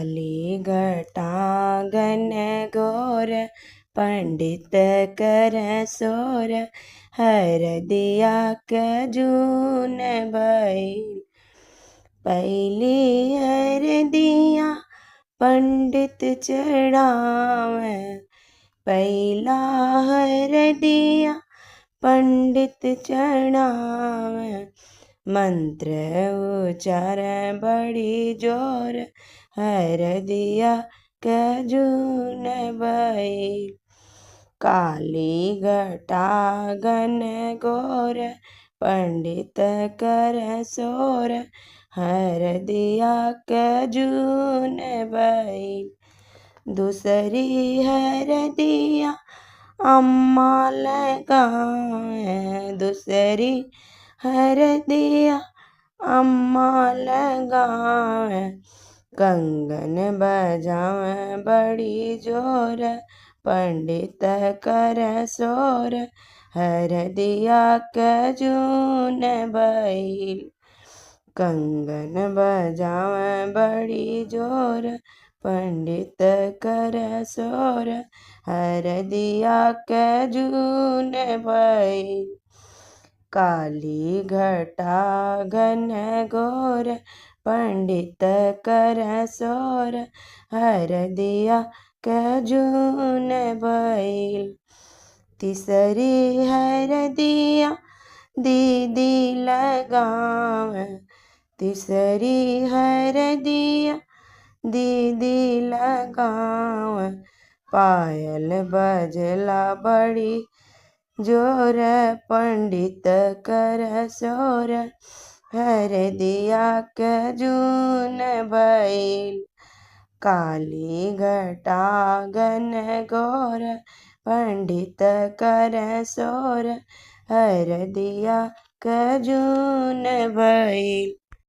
काली घटा घन घोर पंडित कर सोर हरदिया कजून भइल। पहली हरदिया पंडित चढ़ावे, पहला हरदिया पंडित चढ़ावे। मंत्र उच्चार बड़ी जोर हरदिया कजून भइल। काली घटा घन घोर पंडित कर सोर हरदिया कजून भइल। दूसरी हरदिया अम्मा लगावे, दूसरी हरदिया अम्मा लगावे। कंगन बजावे बड़ी जोर पंडित कर सोर हरदिया कजून भइल। कंगन बजावे बड़ी जोर पंडित कर सोर हरदिया कजून भइल। काली घटा घन घोर पंडित कर सोर हरदिया कजून भइल। तीसरी हरदिया दीदी लगावे, तीसरी हरदिया दीदी लगावे। पायल बजला बड़ी जोर पंडित कर सोर हरदिया कजून भइल। काली घटा घन घोर पंडित कर सोर हरदिया कजून भइल।